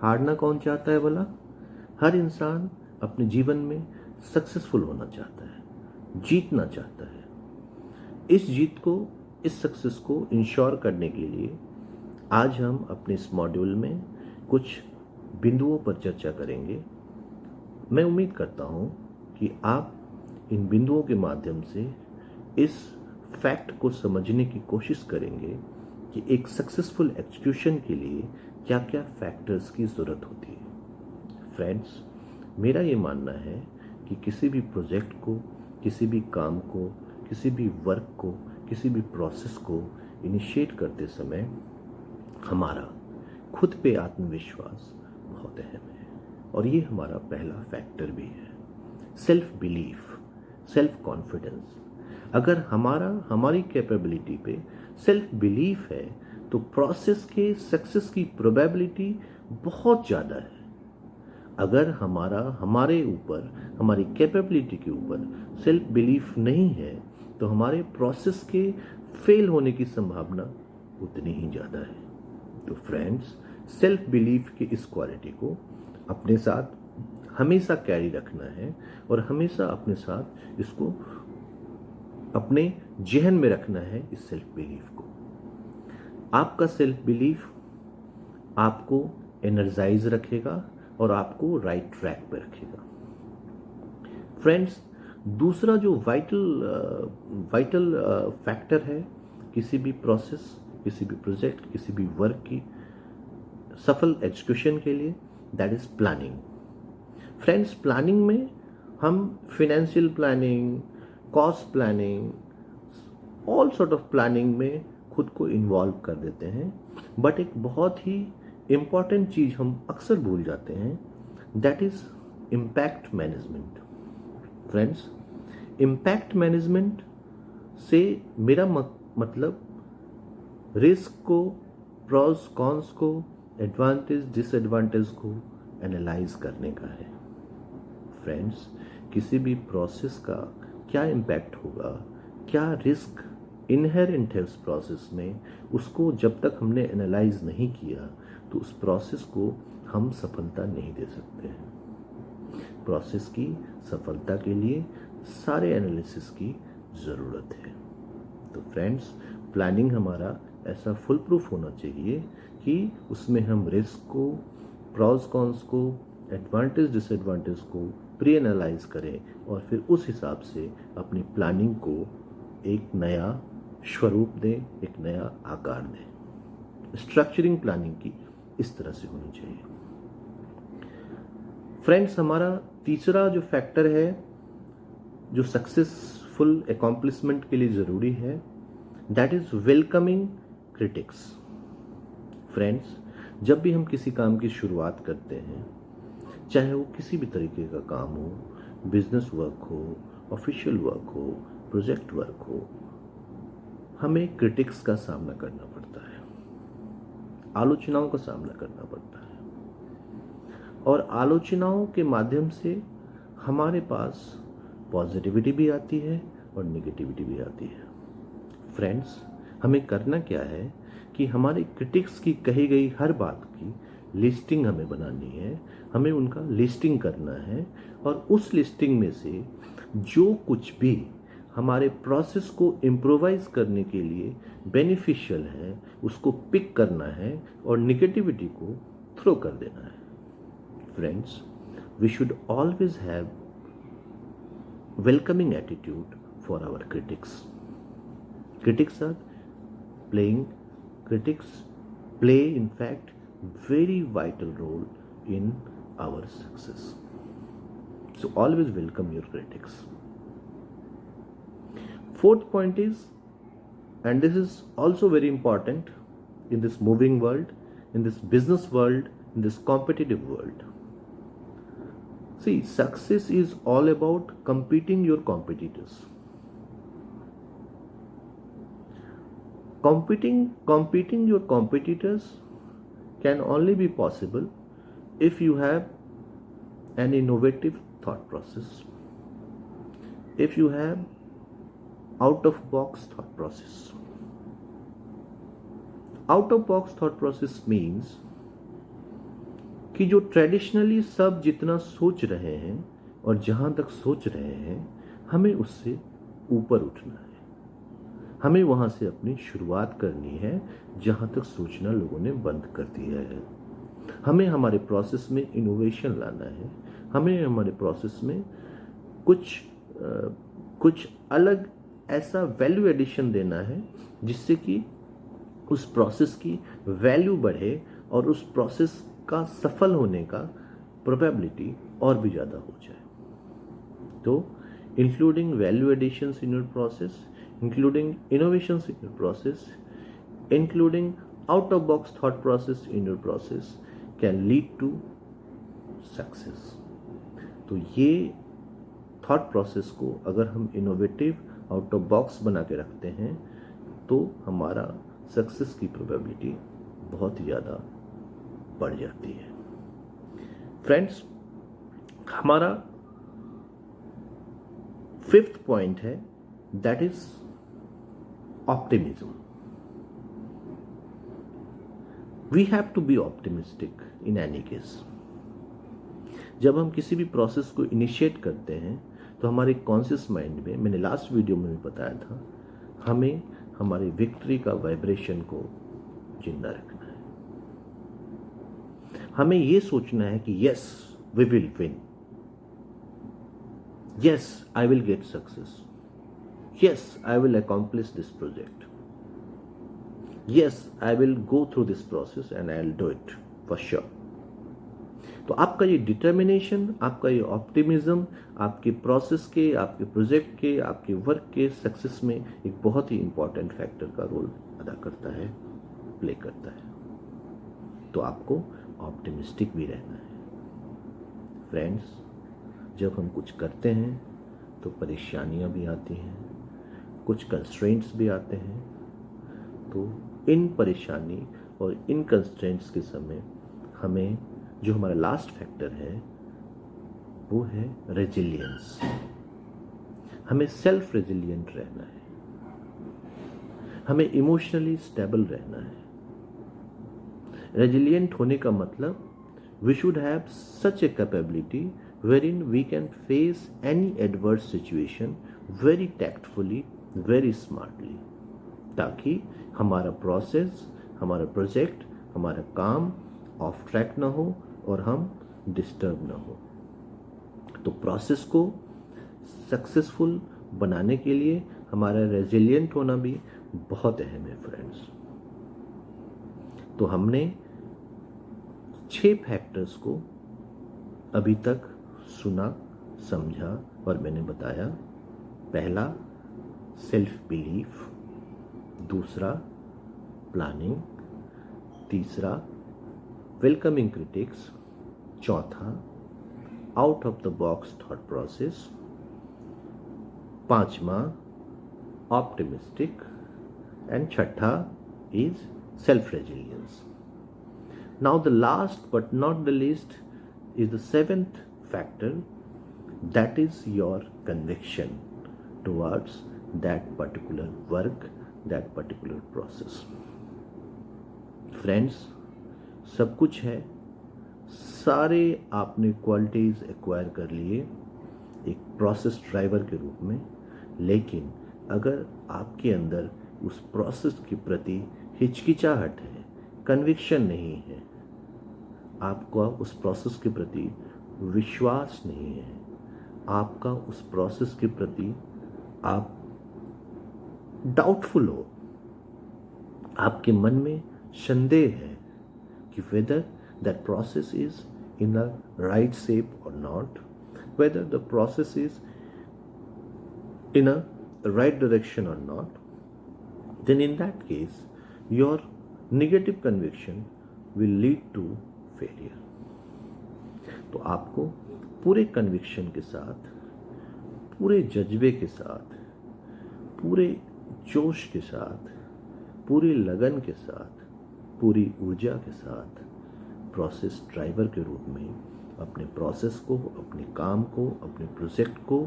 हारना कौन चाहता है भला? हर इंसान अपने जीवन में सक्सेसफुल होना चाहता है, जीतना चाहता है। इस जीत को, इस सक्सेस को इंश्योर करने के लिए आज हम अपने इस मॉड्यूल में कुछ बिंदुओं पर चर्चा करेंगे। मैं उम्मीद करता हूं कि आप इन बिंदुओं के माध्यम से इस फैक्ट को समझने की कोशिश करेंगे कि एक सक्सेसफुल एग्जीक्यूशन के लिए क्या क्या फैक्टर्स की ज़रूरत होती है। फ्रेंड्स, मेरा ये मानना है कि किसी भी प्रोजेक्ट को, किसी भी काम को, किसी भी वर्क को, किसी भी प्रोसेस को इनिशिएट करते समय हमारा खुद पे आत्मविश्वास बहुत अहम है, और ये हमारा पहला फैक्टर भी है। Self belief, self confidence. अगर हमारी कैपेबिलिटी पे सेल्फ बिलीफ है तो प्रोसेस के सक्सेस की प्रोबेबिलिटी बहुत ज़्यादा है। अगर हमारे ऊपर, हमारी कैपेबिलिटी के ऊपर सेल्फ बिलीफ नहीं है तो हमारे प्रोसेस के फेल होने की संभावना उतनी ही ज़्यादा है। तो फ्रेंड्स, सेल्फ बिलीफ की इस क्वालिटी को अपने साथ हमेशा कैरी रखना है और हमेशा अपने साथ इसको अपने जहन में रखना है, इस सेल्फ बिलीफ को। आपका सेल्फ बिलीफ आपको एनर्जाइज रखेगा और आपको राइट ट्रैक पे रखेगा। फ्रेंड्स, दूसरा जो वाइटल फैक्टर है किसी भी प्रोसेस, किसी भी प्रोजेक्ट, किसी भी वर्क की सफल एग्जीक्यूशन के लिए, that is planning. Friends, planning में हम financial planning, cost planning, all sort of planning में खुद को इन्वॉल्व कर देते हैं, बट एक बहुत ही इम्पॉर्टेंट चीज हम अक्सर भूल जाते हैं, that is impact management. Friends, impact management से मेरा मतलब रिस्क को, प्रॉस कॉन्स को, एडवांटेज डिसएडवांटेज को एनालाइज करने का है। फ्रेंड्स, किसी भी प्रोसेस का क्या इम्पैक्ट होगा, क्या रिस्क इनहेरेंट है उस प्रोसेस में, उसको जब तक हमने एनालाइज नहीं किया तो उस प्रोसेस को हम सफलता नहीं दे सकते हैं। प्रोसेस की सफलता के लिए सारे एनालिसिस की ज़रूरत है। तो फ्रेंड्स, प्लानिंग हमारा ऐसा फुल प्रूफ होना चाहिए कि उसमें हम रिस्क को, प्रॉस कॉन्स को, एडवांटेज डिसएडवांटेज को प्री एनालाइज करें और फिर उस हिसाब से अपनी प्लानिंग को एक नया स्वरूप दें, एक नया आकार दें। स्ट्रक्चरिंग प्लानिंग की इस तरह से होनी चाहिए। फ्रेंड्स, हमारा तीसरा जो फैक्टर है जो सक्सेसफुल अकॉम्प्लिशमेंट के लिए ज़रूरी है, that is welcoming critics. Friends, जब भी हम किसी काम की शुरुआत करते हैं, चाहे वो किसी भी तरीके का काम हो, बिजनेस वर्क हो, ऑफिशियल वर्क हो, प्रोजेक्ट वर्क हो, हमें क्रिटिक्स का सामना करना पड़ता है, आलोचनाओं का सामना करना पड़ता है, और आलोचनाओं के माध्यम से हमारे पास पॉजिटिविटी भी आती है और नेगेटिविटी भी आती है। फ्रेंड्स, हमें करना क्या है कि हमारे क्रिटिक्स की कही गई हर बात की लिस्टिंग हमें बनानी है, हमें उनका लिस्टिंग करना है, और उस लिस्टिंग में से जो कुछ भी हमारे प्रोसेस को इम्प्रोवाइज करने के लिए बेनिफिशियल है उसको पिक करना है और निगेटिविटी को थ्रो कर देना है। Friends, we should always have welcoming attitude for our critics. Critics play in fact very vital role in our success. So always welcome your critics. Fourth point is, and this is also very important in this moving world, in this business world, in this competitive world. See, success is all about competing your competitors. Competing your competitors can only be possible if you have an innovative thought process, if you have out of box thought process. Out of box thought process means कि जो traditionally सब जितना सोच रहे हैं और जहाँ तक सोच रहे हैं, हमें उससे ऊपर उठना है। हमें वहाँ से अपनी शुरुआत करनी है जहाँ तक सोचना लोगों ने बंद कर दिया है। हमें हमारे प्रोसेस में इनोवेशन लाना है। हमें हमारे प्रोसेस में कुछ अलग ऐसा वैल्यू एडिशन देना है जिससे कि उस प्रोसेस की वैल्यू बढ़े और उस प्रोसेस का सफल होने का प्रोबेबिलिटी और भी ज़्यादा हो जाए। तो including value additions in your process, including innovations in your process, including out of box thought process in your process can lead to success. तो ये थॉट प्रोसेस को अगर हम इनोवेटिव आउट ऑफ बॉक्स बना के रखते हैं तो हमारा सक्सेस की प्रोबेबिलिटी बहुत ही ज़्यादा बढ़ जाती है। फ्रेंड्स, हमारा 5th पॉइंट है, that is optimism. We have to be optimistic in any case. जब हम किसी भी प्रोसेस को इनिशिएट करते हैं तो हमारे कॉन्शियस माइंड में, मैंने लास्ट वीडियो में भी बताया था, हमें हमारी विक्ट्री का वाइब्रेशन को जिंदा रखना है। हमें यह सोचना है कि yes we will win, yes I will get success, yes, I will accomplish this project. Yes, I will go through this process and I'll do it for sure. तो आपका ये डिटर्मिनेशन, आपका ये ऑप्टिमिज्म आपके प्रोसेस के, आपके project के, आपके वर्क के सक्सेस में एक बहुत ही इंपॉर्टेंट फैक्टर का रोल अदा करता है, प्ले करता है। तो आपको ऑप्टिमिस्टिक भी रहना है। फ्रेंड्स, जब हम कुछ करते हैं तो परेशानियां भी आती हैं, कुछ कंस्ट्रेंट्स भी आते हैं। तो इन परेशानी और इन कंस्ट्रेंट्स के समय हमें जो हमारा लास्ट फैक्टर है वो है रेजिलियंस। हमें सेल्फ रेजिलियंट रहना है, हमें इमोशनली स्टेबल रहना है। रेजिलियंट होने का मतलब we should have such a capability wherein we can face any adverse situation very tactfully, very smartly, ताकि हमारा प्रोसेस, हमारा प्रोजेक्ट, हमारा काम ऑफ ट्रैक ना हो और हम डिस्टर्ब ना हो। तो प्रोसेस को सक्सेसफुल बनाने के लिए हमारा रेजिलिएंट होना भी बहुत अहम है फ्रेंड्स। तो हमने 6 फैक्टर्स को अभी तक सुना, समझा और मैंने बताया। पहला सेल्फ बिलीफ, दूसरा प्लानिंग, तीसरा वेलकमिंग क्रिटिक्स, चौथा out of the box thought process, पांचवा ऑप्टिमिस्टिक एंड छठा is self resilience. Now the last but not the least is the 7th factor, that is your conviction towards that particular work, that particular process. Friends, सब कुछ है, सारे आपने qualities acquire कर लिए एक प्रोसेस ड्राइवर के रूप में, लेकिन अगर आपके अंदर उस प्रोसेस के प्रति हिचकिचाहट है, कन्विक्शन नहीं है, आपका उस प्रोसेस के प्रति विश्वास नहीं है, आपका उस प्रोसेस के प्रति आप डाउटफुल हो, आपके मन में संदेह है कि whether that process is in a right shape और not, whether the process is in a right direction और not, then in that case your negative conviction will lead to failure. तो आपको पूरे कन्विक्शन के साथ, पूरे जज्बे के साथ, पूरे जोश के साथ, पूरी लगन के साथ, पूरी ऊर्जा के साथ प्रोसेस ड्राइवर के रूप में अपने प्रोसेस को, अपने काम को, अपने प्रोजेक्ट को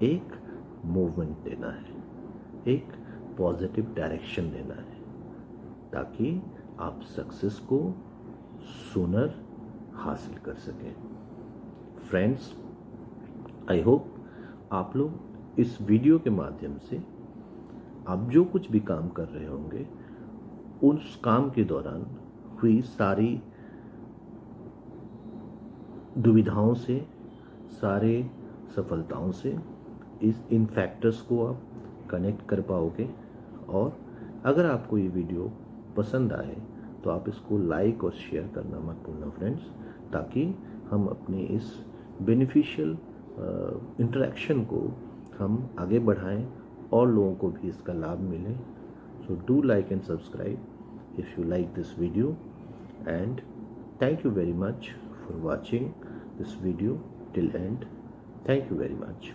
एक मूवमेंट देना है, एक पॉजिटिव डायरेक्शन देना है, ताकि आप सक्सेस को सूनर, हासिल कर सकें। फ्रेंड्स, आई होप आप लोग इस वीडियो के माध्यम से आप जो कुछ भी काम कर रहे होंगे उस काम के दौरान हुई सारी दुविधाओं से, सारे सफलताओं से इन फैक्टर्स को आप कनेक्ट कर पाओगे। और अगर आपको ये वीडियो पसंद आए तो आप इसको लाइक और शेयर करना मत भूलना फ्रेंड्स, ताकि हम अपने इस बेनिफिशियल इंटरेक्शन को हम आगे बढ़ाएं और लोगों को भी इसका लाभ मिले। So do like and subscribe if you like this video, and thank you very much for watching this video till end. Thank you very much.